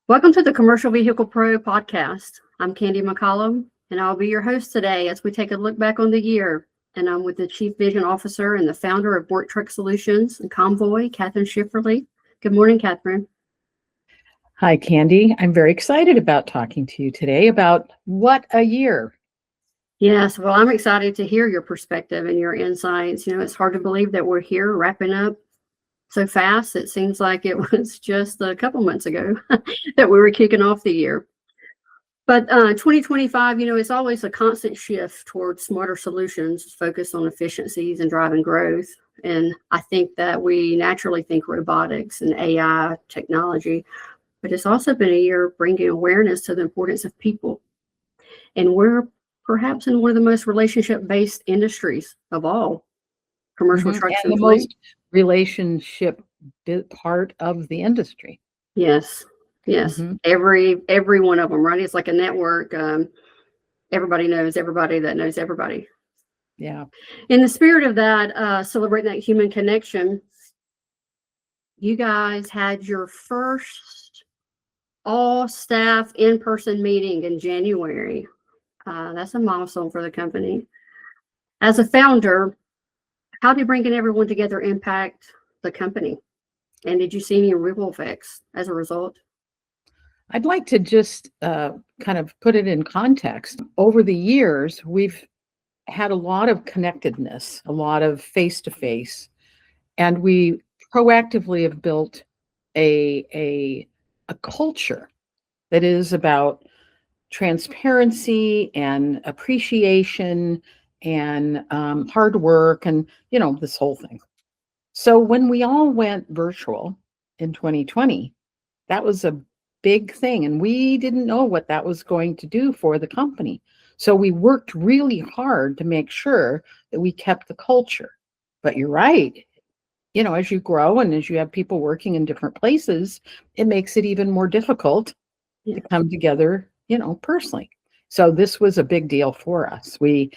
Welcome to the Commercial Vehicle Pro podcast. I'm Candy McCollum, and I'll be your host today as we take a look back on the year. And I'm with the Chief Vision Officer and the founder of Work Truck Solutions and Convoy, Kathryn Schifferle. Good morning, Kathryn. Hi, Candy. I'm very excited about talking to you today about what a year. Yes, well, I'm excited to hear your perspective and your insights. It's hard to believe that we're here wrapping up so fast. It seems like it was just a couple months ago that we were kicking off the year. But 2025, it's always a constant shift towards smarter solutions focused on efficiencies and driving growth. And I think that we naturally think robotics and AI technology, but it's also been a year bringing awareness to the importance of people. And we're perhaps in one of the most relationship-based industries of all, commercial trucks and the fleet. most relationship part of the industry. Yes. Every one of them, right? It's like a network. Everybody knows everybody that knows everybody. Yeah. In the spirit of that, celebrating that human connection, you guys had your first all-staff in-person meeting in January. That's a milestone for the company. As a founder, how did bringing everyone together impact the company? And did you see any ripple effects as a result? I'd like to just kind of put it in context. Over the years, we've had a lot of connectedness, a lot of face-to-face, and we proactively have built a culture that is about transparency and appreciation and hard work and, this whole thing. So when we all went virtual in 2020, that was a big thing. And we didn't know what that was going to do for the company. So we worked really hard to make sure that we kept the culture. But you're right. As you grow and as you have people working in different places, it makes it even more difficult to come together, personally. So this was a big deal for us. We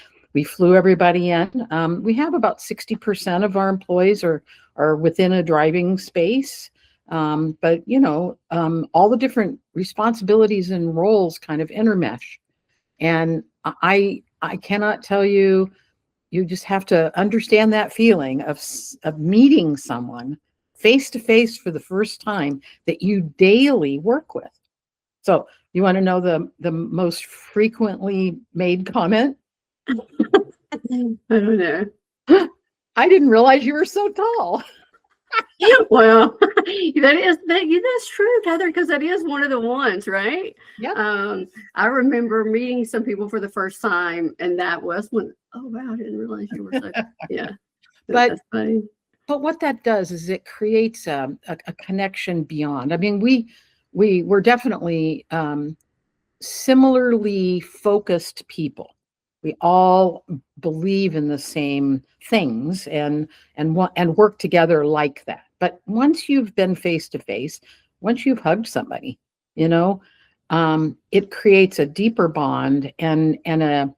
flew everybody in. We have about 60% of our employees are within a driving space. But all the different responsibilities and roles kind of intermesh. And I cannot tell you, you just have to understand that feeling of meeting someone face to face for the first time that you daily work with. So you want to know the most frequently made comment? I don't know. I didn't realize you were so tall. Well, that's true, Kathryn, because that is one of the ones, right? Yeah. I remember meeting some people for the first time, and that was when, oh wow, I didn't realize you were so, yeah. But that's funny. But what that does is it creates a connection beyond. I mean, we were definitely similarly focused people. We all believe in the same things and work together like that. But once you've been face to face, once you've hugged somebody, it creates a deeper bond and an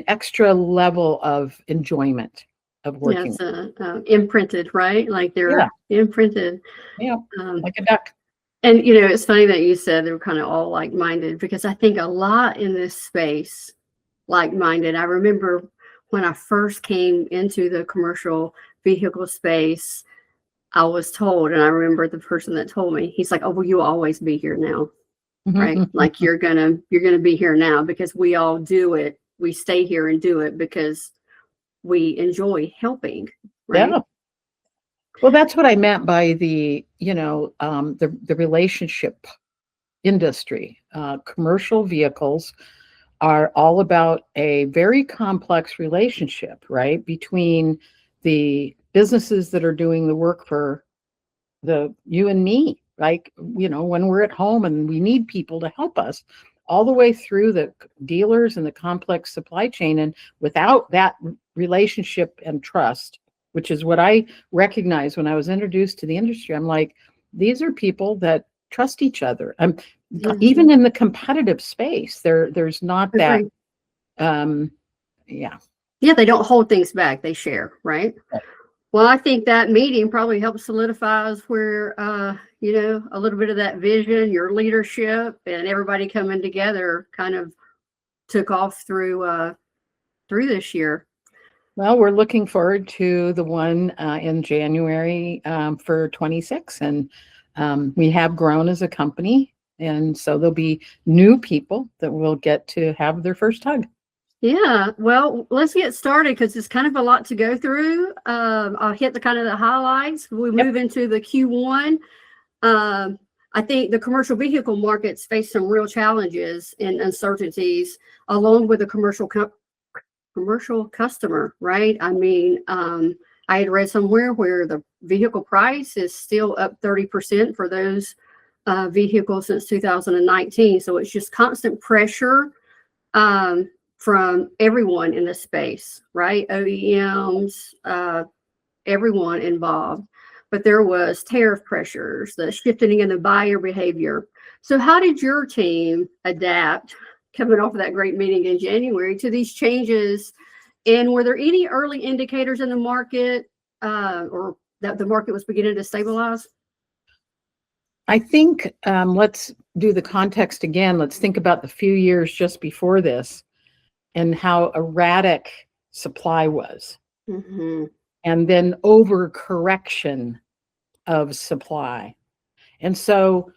extra level of enjoyment of working. Yes, imprinted, right? Like they're imprinted. Yeah, like a duck. And it's funny that you said they were kind of all like-minded, because I think a lot in this space like-minded. I remember when I first came into the commercial vehicle space, I was told, and I remember the person that told me, he's like, "Oh, well, you'll always be here now, right? Like you're gonna be here now because we all do it. We stay here and do it because we enjoy helping." Right? Yeah. Well, that's what I meant by the relationship industry. Commercial vehicles are all about a very complex relationship, right? Between the businesses that are doing the work for you and me, like, when we're at home and we need people to help us, all the way through the dealers and the complex supply chain. And without that relationship and trust, which is what I recognized when I was introduced to the industry, I'm like, these are people that trust each other. Even in the competitive space, there's not that. They don't hold things back. They share, right? Well, I think that meeting probably helped solidify where a little bit of that vision, your leadership, and everybody coming together kind of took off through this year. Well, we're looking forward to the one in January for 26, and we have grown as a company, and so there'll be new people that will get to have their first hug. Yeah, well, let's get started because it's kind of a lot to go through. I'll hit the kind of the highlights. We move into the Q1. I think the commercial vehicle markets face some real challenges and uncertainties, along with the commercial customer, right? I mean, I had read somewhere where the vehicle price is still up 30% for those vehicles since 2019. So it's just constant pressure from everyone in the space, right? OEMs, everyone involved. But there was tariff pressures, the shifting in the buyer behavior. So how did your team adapt, coming off of that great meeting in January, to these changes? And were there any early indicators in the market or that the market was beginning to stabilize? I think let's do the context again. Let's think about the few years just before this and how erratic supply was. Mm-hmm. And then overcorrection of supply. And so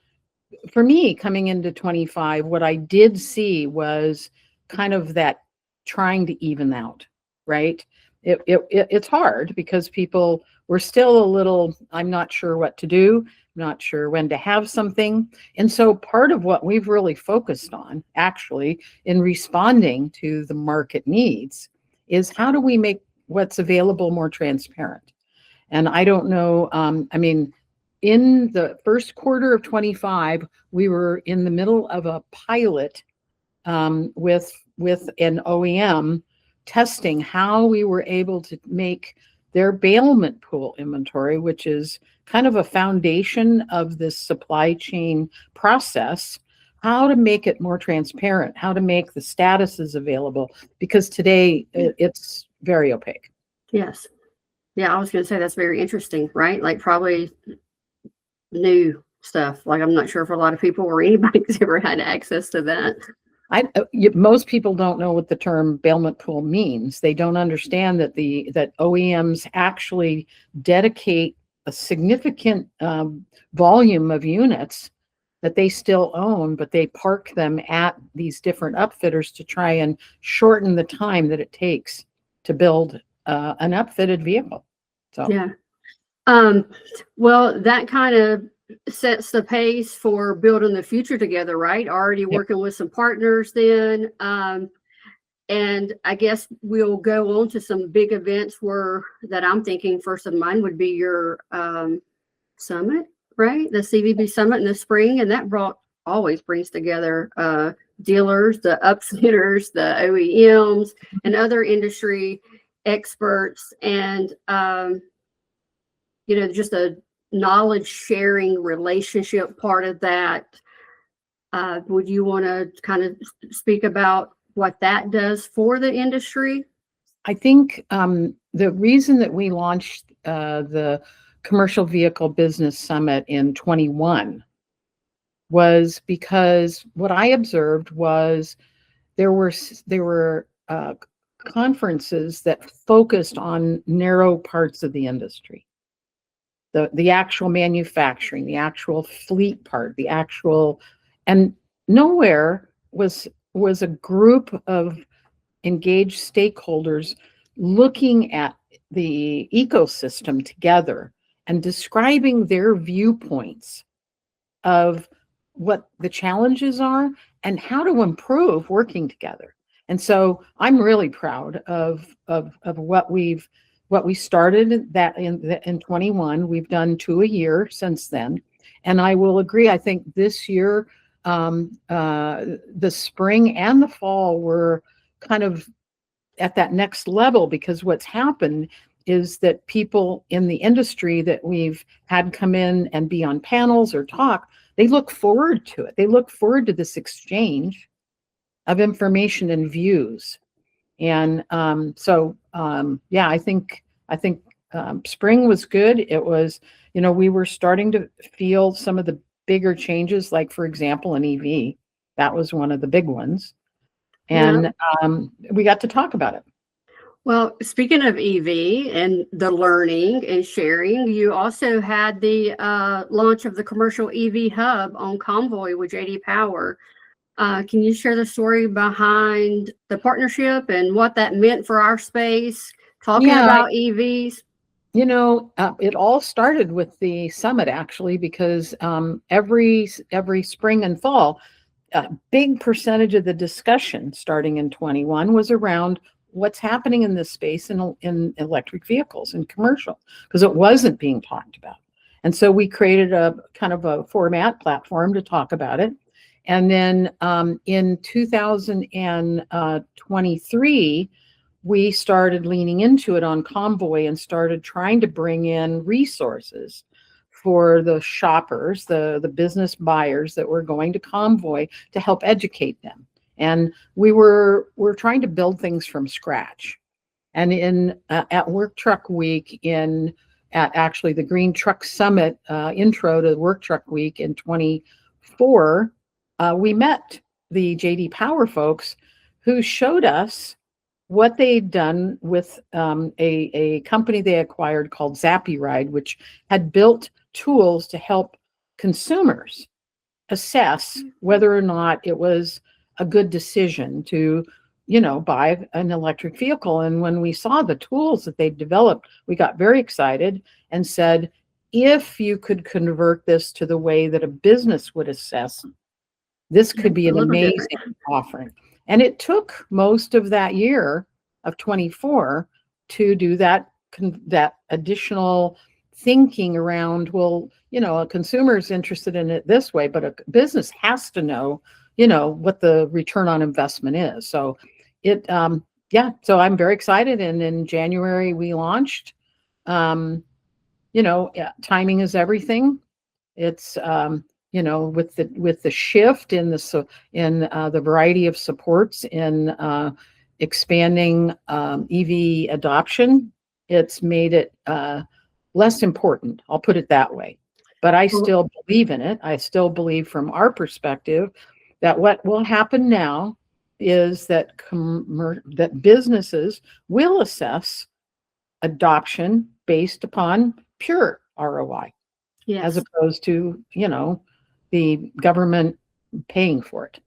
for me, coming into 25, what I did see was kind of that trying to even out, right? It's hard because people were still a little, I'm not sure what to do, not sure when to have something. And so part of what we've really focused on, actually, in responding to the market needs is how do we make what's available more transparent? And I don't know, I mean, in the first quarter of 25, we were in the middle of a pilot with an OEM testing how we were able to make their bailment pool inventory, which is kind of a foundation of this supply chain process, how to make it more transparent, how to make the statuses available, because today it's very opaque. Yes. Yeah, I was going to say that's very interesting, right? Like probably new stuff. Like I'm not sure if a lot of people or anybody's ever had access to that. Most people don't know what the term bailment pool means. They don't understand that that OEMs actually dedicate a significant volume of units that they still own, but they park them at these different upfitters to try and shorten the time that it takes to build an upfitted vehicle. So yeah. Well, that kind of sets the pace for building the future together, right? Already working with some partners then. And I guess we'll go on to some big events that I'm thinking first of mine would be your summit, right? The CVB summit in the spring. And that always brings together dealers, the upfitters, the OEMs, and other industry experts. And, just a knowledge sharing relationship part of that. Would you want to kind of speak about what that does for the industry? I think the reason that we launched the Commercial Vehicle Business Summit in 21 was because what I observed was there were conferences that focused on narrow parts of the industry. The actual manufacturing, the actual fleet part, and nowhere was a group of engaged stakeholders looking at the ecosystem together and describing their viewpoints of what the challenges are and how to improve working together. And so I'm really proud of what we started that in 21. We've done 2 a year since then. And I will agree, I think this year, the spring and the fall were kind of at that next level, because what's happened is that people in the industry that we've had come in and be on panels or talk, they look forward to it. They look forward to this exchange of information and views. And I think spring was good. It was, we were starting to feel some of the bigger changes, like, for example, an EV. That was one of the big ones. Yeah. And we got to talk about it. Well, speaking of EV and the learning and sharing, you also had the launch of the commercial EV hub on Convoy with JD Power. Can you share the story behind the partnership and what that meant for our space, talking Yeah, about EVs? It all started with the summit, actually, because every spring and fall, a big percentage of the discussion starting in 21 was around what's happening in this space in electric vehicles and commercial, because it wasn't being talked about. And so we created a kind of a format platform to talk about it. And then in 2023, we started leaning into it on Convoy and started trying to bring in resources for the shoppers, the business buyers that were going to Convoy, to help educate them. And we're trying to build things from scratch. And at Work Truck Week at actually the Green Truck Summit intro to Work Truck Week in 24, we met the JD Power folks, who showed us what they'd done with a company they acquired called Zappy Ride, which had built tools to help consumers assess whether or not it was a good decision to, buy an electric vehicle. And when we saw the tools that they developed, we got very excited and said, if you could convert this to the way that a business would assess, this could be an amazing offering. And it took most of that year of 24 to do that additional thinking around, well, a consumer is interested in it this way, but a business has to know, what the return on investment is. So so I'm very excited. And in January we launched. Timing is everything. It's with the shift in the variety of supports in expanding EV adoption, it's made it less important. I'll put it that way. But I still believe in it. I still believe, from our perspective, that what will happen now is that that businesses will assess adoption based upon pure ROI. Yes. As opposed to, the government paying for it.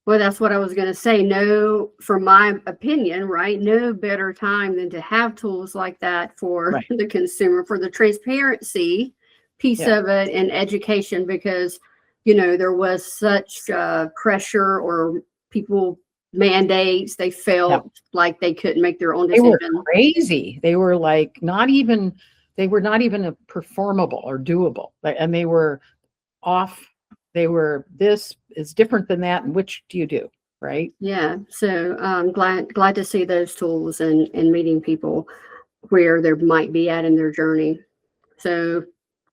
Well, that's what I was going to say. No, from my opinion, right, no better time than to have tools like that for the consumer, for the transparency piece of it and education, because, there was such pressure or people mandates. They felt like they couldn't make their own decision. They were crazy. They were like not even performable or doable. And they were off. They were, this is different than that. And which do you do? Right. Yeah. So glad to see those tools and meeting people where they might be at in their journey. So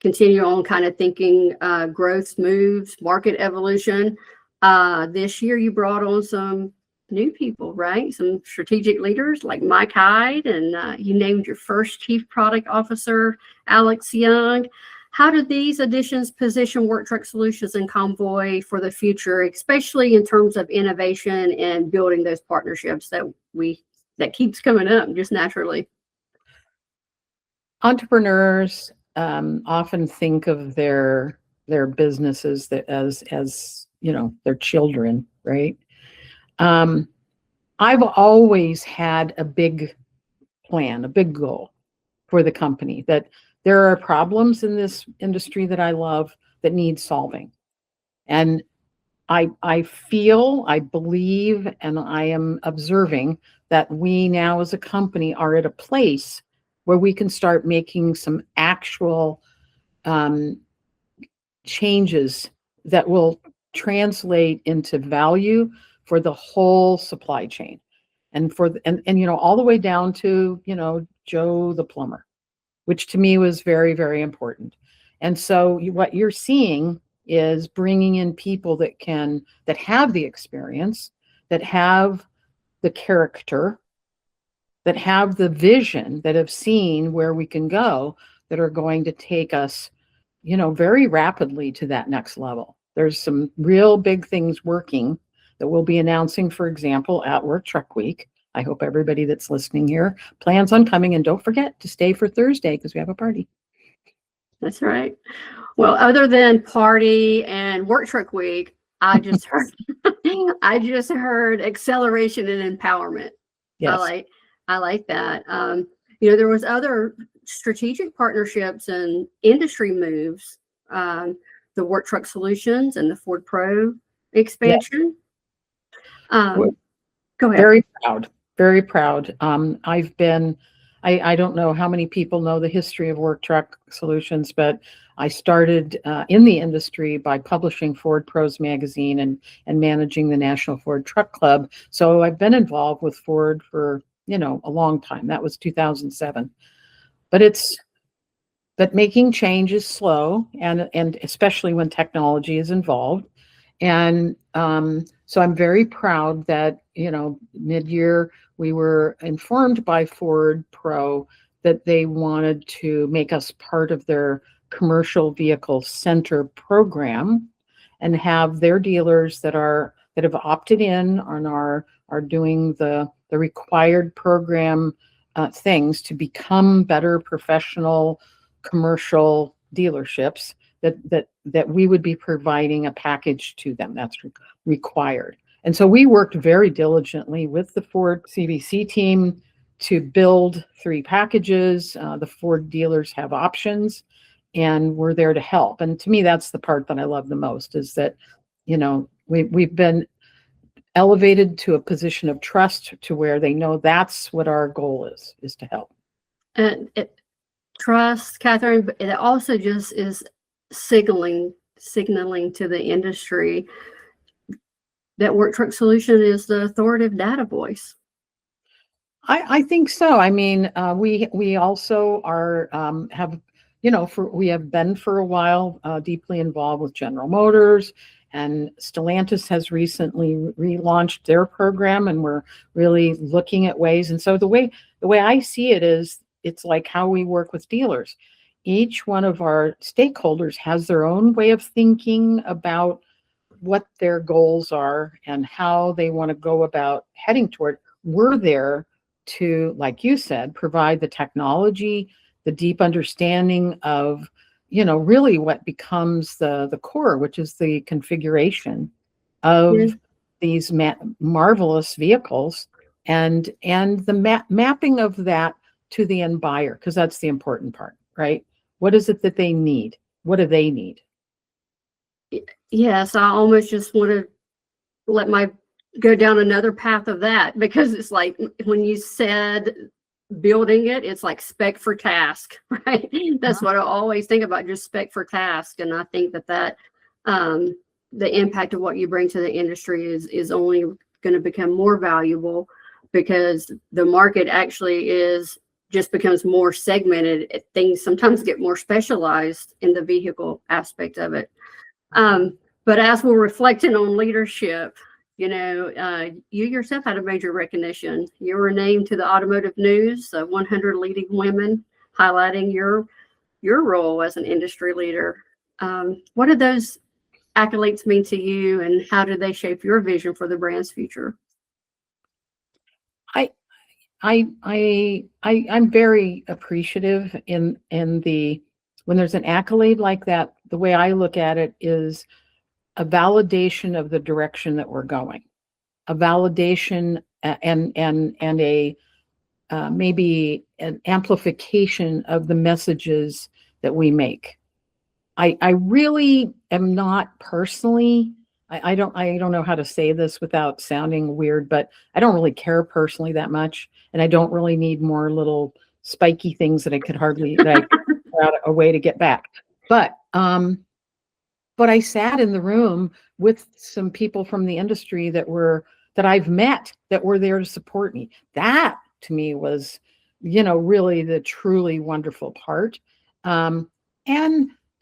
continue on kind of thinking growth moves, market evolution. This year you brought on some new people, right? Some strategic leaders like Mike Hyde, and you named your first chief product officer, Alex Young. How do these additions position Work Truck Solutions and Convoy for the future, especially in terms of innovation and building those partnerships that keeps coming up just naturally? Entrepreneurs often think of their businesses as their children, right? I've always had a big plan, a big goal for the company, that there are problems in this industry that I love that need solving. And I believe, and I am observing that we now as a company are at a place where we can start making some actual changes that will translate into value for the whole supply chain, and all the way down to Joe the plumber, which to me was very, very important. And so what you're seeing is bringing in people that have the experience, that have the character, that have the vision, that have seen where we can go, that are going to take us very rapidly to that next level. There's some real big things working that we'll be announcing, for example, at Work Truck Week. I hope everybody that's listening here plans on coming, and don't forget to stay for Thursday because we have a party. That's right. Well, other than party and Work Truck Week, I just heard acceleration and empowerment. Yes. I like that. There was other strategic partnerships and industry moves, the Work Truck Solutions and the Ford Pro expansion. Go ahead. Very proud. Very proud. I don't know how many people know the history of Work Truck Solutions, but I started in the industry by publishing Ford Pros magazine and managing the National Ford Truck Club. So I've been involved with Ford for, a long time. That was 2007. But making change is slow, and especially when technology is involved. And so I'm very proud that, mid-year, we were informed by Ford Pro that they wanted to make us part of their commercial vehicle center program and have their dealers that have opted in and are doing the required program things to become better professional commercial dealerships, that we would be providing a package to them that's required. And so we worked very diligently with the Ford CVC team to build 3 packages. The Ford dealers have options, and we're there to help. And to me, that's the part that I love the most, is that, we've been elevated to a position of trust to where they know that's what our goal is to help. And trust, Kathryn, but it also just is signaling to the industry that Work Truck Solution is the authoritative data voice. I think so. I mean, we also are we have been for a while deeply involved with General Motors, and Stellantis has recently relaunched their program, and we're really looking at ways. And so the way I see it is, it's like how we work with dealers. Each one of our stakeholders has their own way of thinking about what their goals are and how they want to go about heading toward. We're there to, like you said, provide the technology, the deep understanding of, really what becomes the core, which is the configuration of these marvelous vehicles, and the mapping of that to the end buyer, because that's the important part, right? What is it that they need? What do they need? Yes, I almost just want to go down another path of that, because it's like when you said building it, it's like spec for task, right? That's what I always think about, just spec for task. And I think that the impact of what you bring to the industry is only going to become more valuable, because the market actually just becomes more segmented. Things sometimes get more specialized in the vehicle aspect of it. But as we're reflecting on leadership, you yourself had a major recognition. You were named to the Automotive News 100 Leading Women, highlighting your role as an industry leader. What do those accolades mean to you, and how do they shape your vision for the brand's future? I'm very appreciative when there's an accolade like that. The way I look at it is a validation of the direction that we're going, a validation and a maybe an amplification of the messages that we make. I really am not personally, I don't know how to say this without sounding weird, but I don't really care personally that much, and I don't really need more little spiky things that I could figure out a way to get back. But I sat in the room with some people from the industry that I've met, that were there to support me. That to me was, really the truly wonderful part. And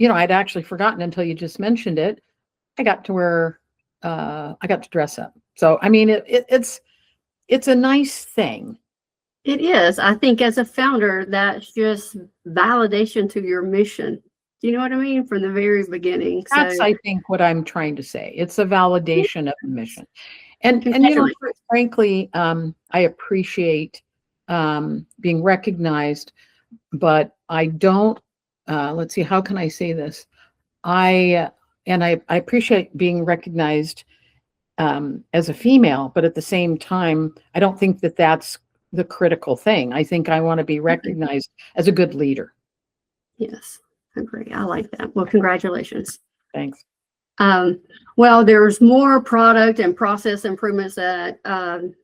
I'd actually forgotten until you just mentioned it. I got to dress up. So, I mean, it's a nice thing. It is. I think as a founder, that's just validation to your mission. Do you know what I mean? From the very beginning. That's, So I think, what I'm trying to say. It's a validation of the mission. And congratulations. frankly, I appreciate being recognized, but I don't, let's see, how can I say this? I appreciate being recognized as a female, but at the same time, I don't think that that's the critical thing. I think I want to be recognized as a good leader. Yes, I agree. I like that. Well, congratulations. Thanks. Well, there's more product and process improvements that, I'm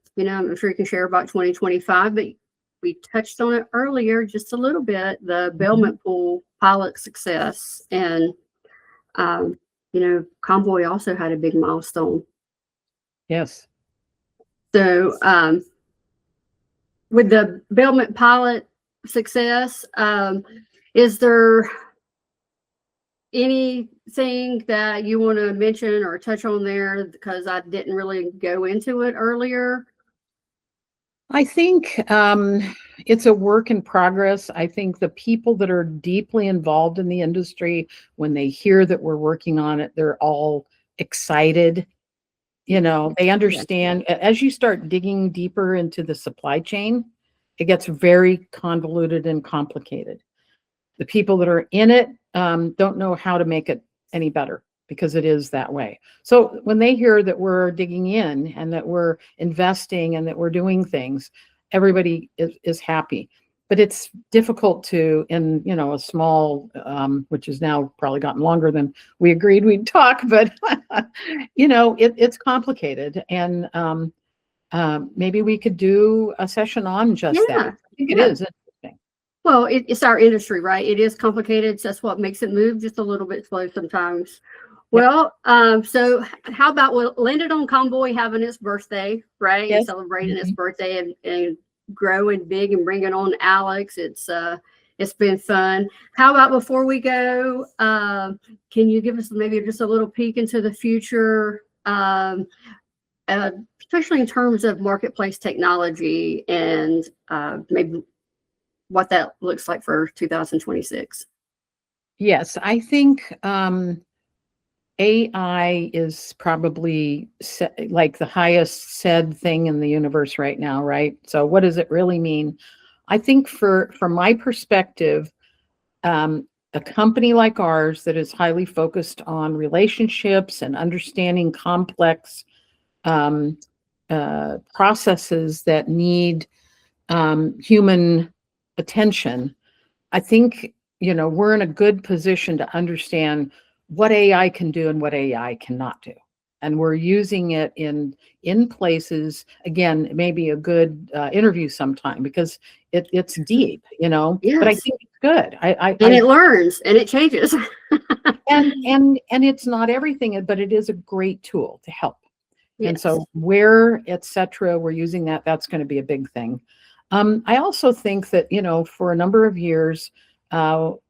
sure you can share about 2025, but we touched on it earlier just a little bit, the Bailment pool pilot success. And, Convoy also had a big milestone. Yes. So with the Bailment pilot success, is there anything that you want to mention or touch on there? Because I didn't really go into it earlier. I think it's a work in progress. I think the people that are deeply involved in the industry, when they hear that we're working on it, they're all excited. They understand. As you start digging deeper into the supply chain, it gets very convoluted and complicated. The people that are in it don't know how to make it any better, because it is that way. So when they hear that we're digging in and that we're investing and that we're doing things, everybody is happy. But it's difficult to, in a small, which has now probably gotten longer than we agreed we'd talk, but it's complicated. And maybe we could do a session on just that. I think it is interesting. Well, it's our industry, right? It is complicated. So that's what makes it move just a little bit slow sometimes. Well, so how about we landed on Convoy having its birthday, right? Yes. And celebrating its birthday and growing big and bringing on Alex. It's been fun. How about before we go, can you give us maybe just a little peek into the future, especially in terms of marketplace technology and maybe what that looks like for 2026? Yes, I think AI is probably like the highest said thing in the universe right now, right? So what does it really mean? I think from my perspective, a company like ours that is highly focused on relationships and understanding complex processes that need human attention, I think, we're in a good position to understand what AI can do and what AI cannot do. And we're using it in places, again, maybe a good interview sometime, because it's deep, Yes. but I think it's good. It learns and it changes. and it's not everything, but it is a great tool to help. Yes. And so etc., we're using that. That's going to be a big thing. I also think that, for a number of years,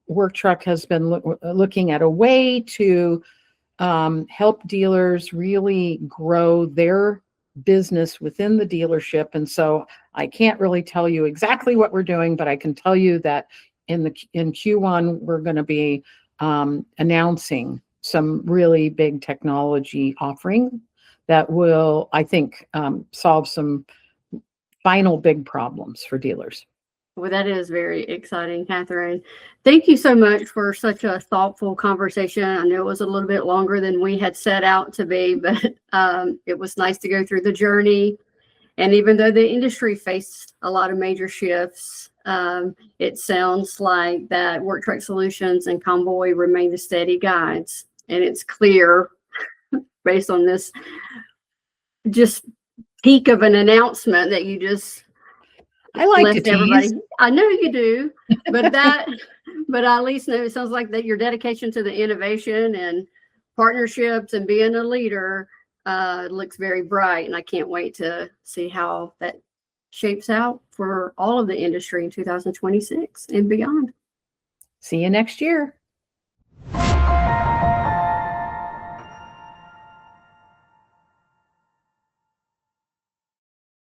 Work Truck has been looking at a way to help dealers really grow their business within the dealership. And so I can't really tell you exactly what we're doing, but I can tell you that in Q1, we're going to be announcing some really big technology offering that will, I think, solve some final big problems for dealers. Well, that is very exciting, Kathryn. Thank you so much for such a thoughtful conversation. I know it was a little bit longer than we had set out to be, but it was nice to go through the journey. And even though the industry faced a lot of major shifts, it sounds like that Work Truck Solutions and Convoy remain the steady guides. And it's clear, based on this just peak of an announcement, that you just I like to tease. Everybody. I know you do, but I at least know it sounds like that your dedication to the innovation and partnerships and being a leader looks very bright, and I can't wait to see how that shapes out for all of the industry in 2026 and beyond. See you next year.